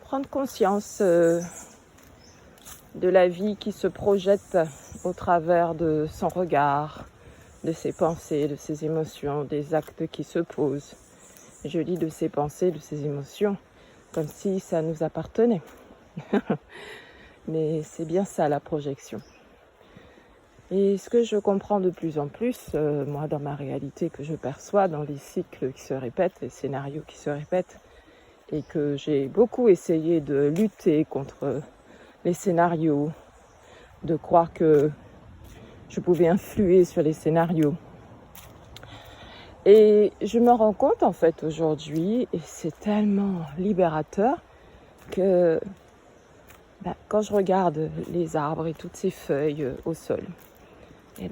prendre conscience de la vie qui se projette au travers de son regard, de ses pensées, de ses émotions, des actes qui se posent. Je lis de ses pensées, de ses émotions, comme si ça nous appartenait. Mais c'est bien ça la projection. Et ce que je comprends de plus en plus, moi dans ma réalité que je perçois, dans les cycles qui se répètent, les scénarios qui se répètent, et que j'ai beaucoup essayé de lutter contre les scénarios, de croire que je pouvais influer sur les scénarios. Et je me rends compte en fait aujourd'hui, et c'est tellement libérateur, que quand je regarde les arbres et toutes ces feuilles au sol, elles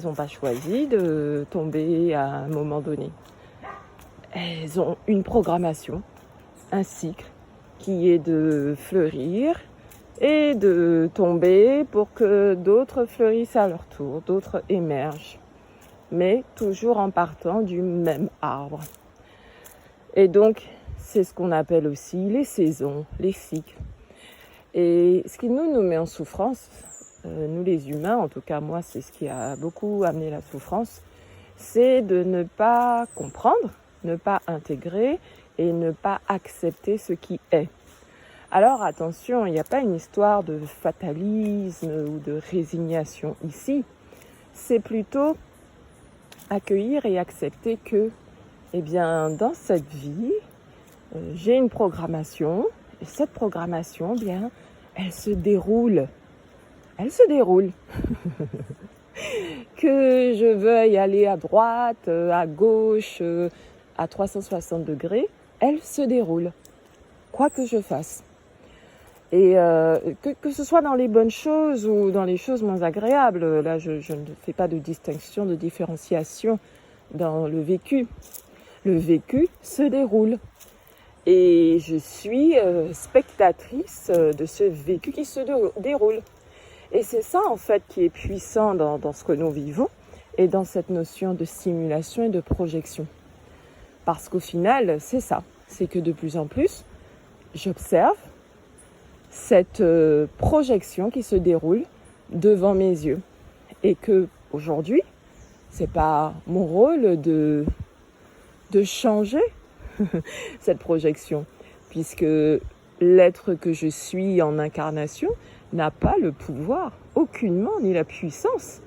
n'ont pas choisi de tomber à un moment donné. Elles ont une programmation, un cycle qui est de fleurir et de tomber pour que d'autres fleurissent à leur tour, d'autres émergent, mais toujours en partant du même arbre. Et donc, c'est ce qu'on appelle aussi les saisons, les cycles. Et ce qui nous met en souffrance, nous les humains, en tout cas moi, c'est ce qui a beaucoup amené la souffrance, c'est de ne pas comprendre, ne pas intégrer et ne pas accepter ce qui est. Alors attention, il n'y a pas une histoire de fatalisme ou de résignation ici. C'est plutôt accueillir et accepter que, dans cette vie, j'ai une programmation et cette programmation, elle se déroule. Elle se déroule. Que je veuille aller à droite, à gauche, à 360 degrés, elle se déroule. Quoi que je fasse. Et que ce soit dans les bonnes choses ou dans les choses moins agréables, là je ne fais pas de distinction, de différenciation dans le vécu. Le vécu se déroule. Et je suis spectatrice de ce vécu qui se déroule. Et c'est ça en fait qui est puissant dans ce que nous vivons et dans cette notion de simulation et de projection. Parce qu'au final, c'est ça. C'est que de plus en plus, j'observe cette projection qui se déroule devant mes yeux. Et que aujourd'hui, c'est pas mon rôle de changer cette projection, puisque l'être que je suis en incarnation n'a pas le pouvoir, aucunement, ni la puissance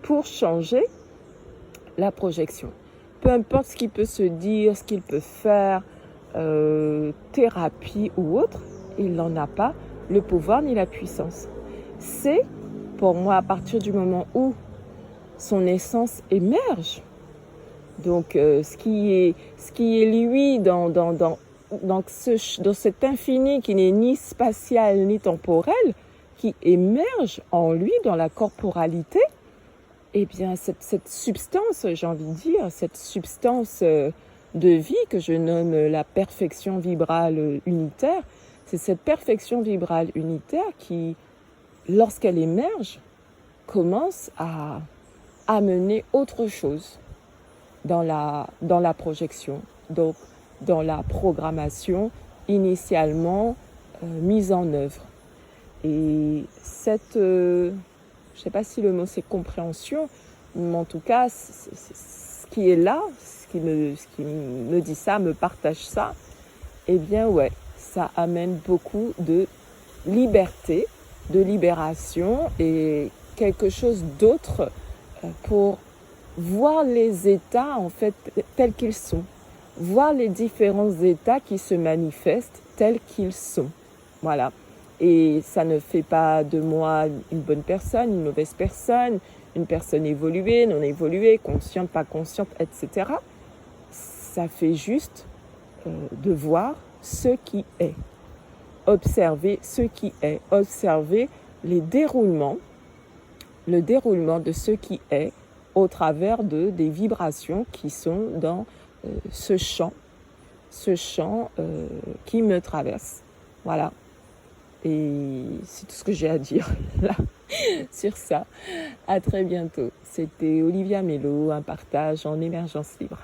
pour changer la projection. Peu importe ce qu'il peut se dire, ce qu'il peut faire, thérapie ou autre, il n'en a pas le pouvoir ni la puissance. C'est, pour moi, à partir du moment où son essence émerge, donc ce qui est lui dans cet infini qui n'est ni spatial ni temporel, qui émerge en lui dans la corporalité, cette substance, j'ai envie de dire, cette substance de vie que je nomme la perfection vibrale unitaire, c'est cette perfection vibrale unitaire qui, lorsqu'elle émerge, commence à amener autre chose dans la projection, donc dans la programmation initialement mise en œuvre. Et cette, je ne sais pas si le mot c'est compréhension, mais en tout cas, ce qui est là, ce qui me dit ça, me partage ça, ça amène beaucoup de liberté, de libération et quelque chose d'autre pour voir les états en fait tels qu'ils sont, voir les différents états qui se manifestent tels qu'ils sont. Voilà. Et ça ne fait pas de moi une bonne personne, une mauvaise personne, une personne évoluée, non évoluée, consciente, pas consciente, etc. Ça fait juste de voir ce qui est. Observer ce qui est. Observer le déroulement de ce qui est au travers des vibrations qui sont dans ce champ qui me traverse. Voilà. Et c'est tout ce que j'ai à dire là sur ça. À très bientôt. C'était Olivia Mello, un partage en émergence libre.